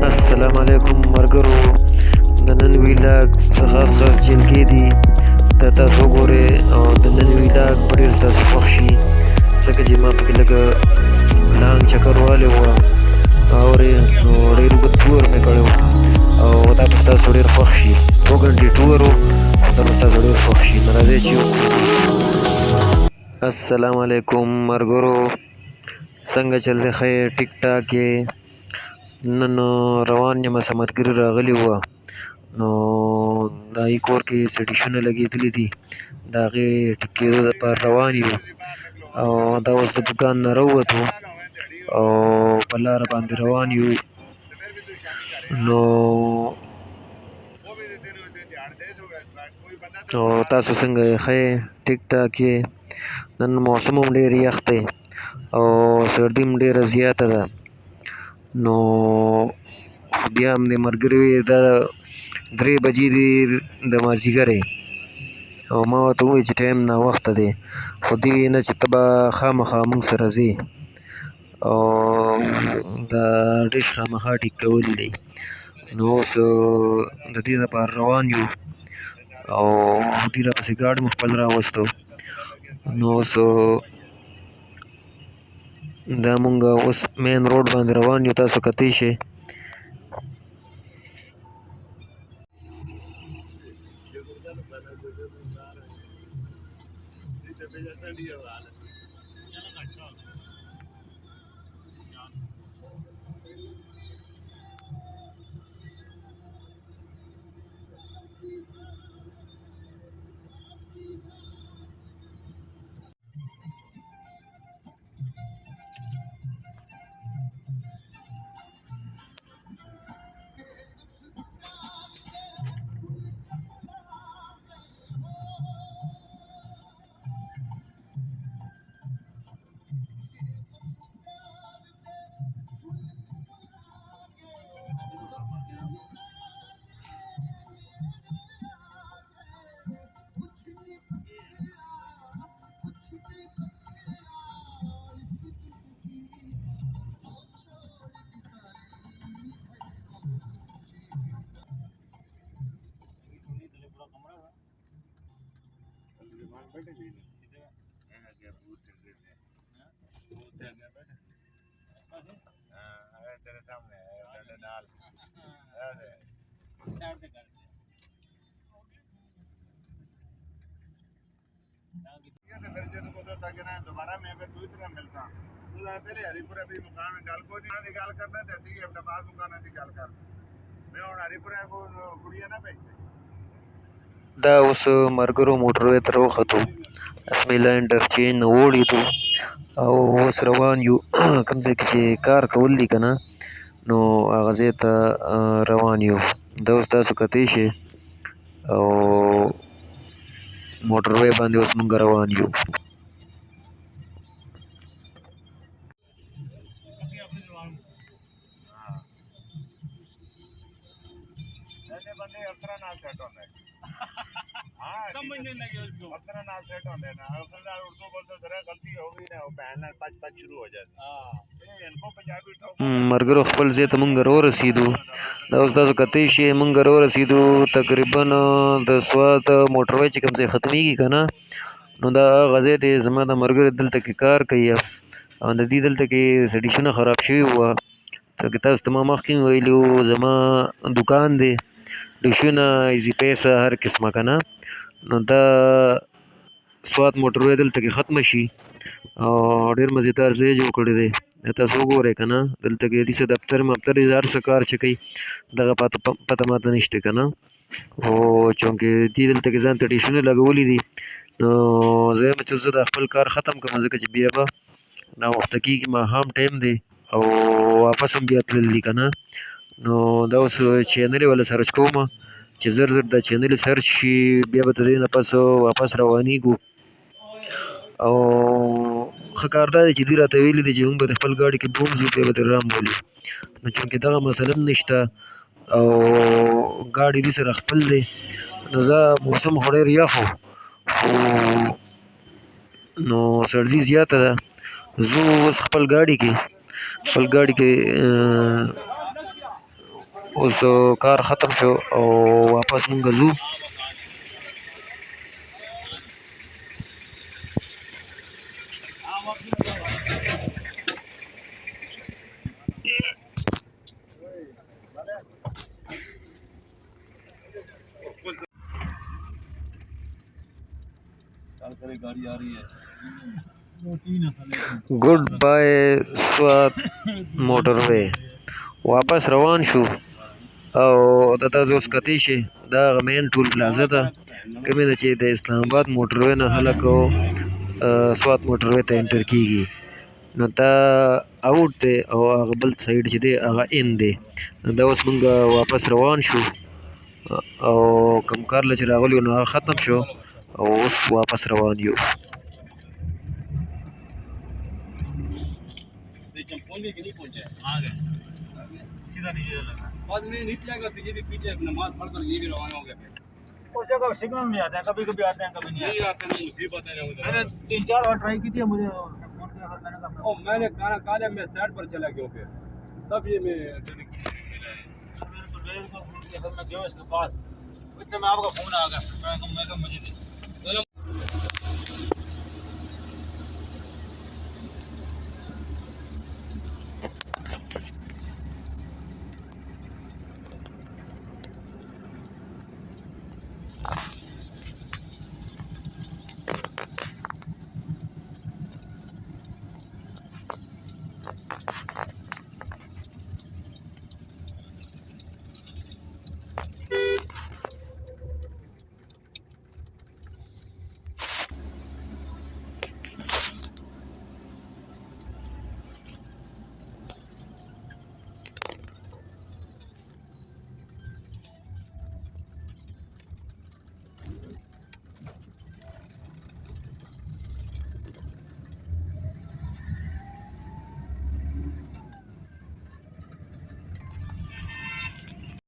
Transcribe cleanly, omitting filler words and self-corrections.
السلام علیکم ملګرو، د نن ویلاګ څه خاص جلګې دي دا تاسو وګورئ او د نن ویلاګ به ډېر ستاسو خوښ شي، ځکه چې ما پکې لږ لانګ چکر وهلی و اورې نو ډېر اوږد ټور مې کړی و او دا به ستاسو ډېر خوښ شي. 2 ګنټې ټور و، دا به ستاسو ډېر خوښ شي. نو راځئ چې السلام علیکم ملګرو، څنګه چل دی؟ ښه یې؟ ټیک ټاک یې؟ نن روان یم، څه ملګري راغلي وه نو د هغې کور کې څه ډشونه لګېدلي دي، د هغې ټیک کېدو دپاره روان یو او دا اوس د دوکان نه راووتو او په لاره باندې روان یو. نو تاسو څنګه یې؟ ښه یې؟ ټیک ټاک یې؟ نن موسم هم ډېر یخ دی او سردي هم ډېره زیاته ده. نو خو بیا هم دې ملګري وویل دا 3 بجې دي د مازدیګرې او ما ورته وویل چې ټایم ناوخته دی، خو دې ویل نه چې ته به خامخا موږ سره ځې او دا ډش خامخا ټیک کول دی. نو اوس د دې دپاره روان یو او دوی راپسې ګاډ مو خپل راوستو. نو اوس دا مونږ اوس مین روډ باندې روان یو، تاسو کتی شئ. दोबारा मैं अगर दूसरी तरह मिलता तो पहले हरिपुरा भी मुकाम में गल को नहीं गल करना चाहती है अपना बात मुकाना थी गल कर मैं और हरिपुरा को कुड़िया ना भेजते دا اوس ملګرو موټروی ته راوختو، اسمیلا انټرچینج نه وړېدو او اوس روان یو کوم ځای کې چې کار کول دي که نه نو هغه ځای ته روان یو. دا اوس تاسو کتی شئ او موټروی باندې اوس مونږ روان یو. बंदे अफसर नाल सेट होंदे हां समझने लगे उसको अफसर नाल सेट होंदे ना अफसर उर्दू बोलते जरा गलती हो गई ना वो बहन नाल पच पच शुरू हो जाती हां इनको पंजाबी ठोक ملګرو خپل ځای ته مونږ راورسېدو. دا اوس تاسو کتی شئ مونږ راورسېدو تقریبا د سوات موټروی چې کوم ځای ختمیږي که نه نو دا هغه ځای دی. زما د ملګري دلته کې کار کوي او د دې دلته کې څه ډشونه خراب شوي وه، ځکه تاسو ته ما مخکې ویلي وو زما دوکان دی ډشونه ایزي پیسه هر قسمه که نه نو دا سوات موټروی دلته کې ختمه شي او ډېر مزېدار ځای جوړ کړی دی. تاسو وګورئ که نه دلته کې هېڅ دفتر مفتر هر څه کار چې کوي دغه پته ماته نشته که نه او چونکې دې دلته کې ځان ته ډشونه لګولي دي نو زه یم چې زه دا خپل کار ختم کړم ځکه چې بیا به ناوخته کېږي، ماښام ټایم دی او واپس هم بیا تلل دي که نه نو دا اوس چینل یې ولا سرچ کومه چې زر زر دا چینل سرچ شي بیا به د دې نه پس واپس روانېږو. او ښه کار دا دی چې دوی راته ویلي دي چې موږ به د خپل ګاډي کې بوځو بیا به ترې رامبولو، نو چونکې دغه مسله هم نشته او ګاډي دوی سره خپل دی نو زه موسم خو ډېر یخ و نو سړځي زیاته ده. زه اوس خپل ګاډي کې اوس کار ختم شو او واپس مونږ ځو. गाड़ी आ रही है. Good bye Swat موټروي. واپس روان شو او د تاسو اوس کتی شي دا مین ټول پلازا ده کومه ده چې د اسلام آباد موټروي نه خلک سوات موټروي ته انټر کیږي نو دا اوټ دی او هغه بل سایډ چې دی هغه ان دی. دا اوس مونږ واپس روان شو او کوم کار له چې راغلیو نو هغه ختم شو او اوس واپس روان یو. चंपोली के नहीं पहुंचे आ गए सीधा नीचे लगा बाद में नीचे आएगा तो ये भी पीछे नमाज पढ़कर ये भी रवाना हो गया फिर उस जगह सिग्नल में आते हैं कभी कभी आते हैं कभी नहीं आते हैं मुसीबत है मैंने 3-4 बार ट्राई की थी मुझे फोन किया फिर मैंने कहा ओ मैंने खाना खा लिया मैं साइड पर चला गया फिर तब ये मैं मेरे को ड्राइवर को फोन किया फिर मैं गया उसके पास इतने में आपका फोन आ गया मैं कहा मुझे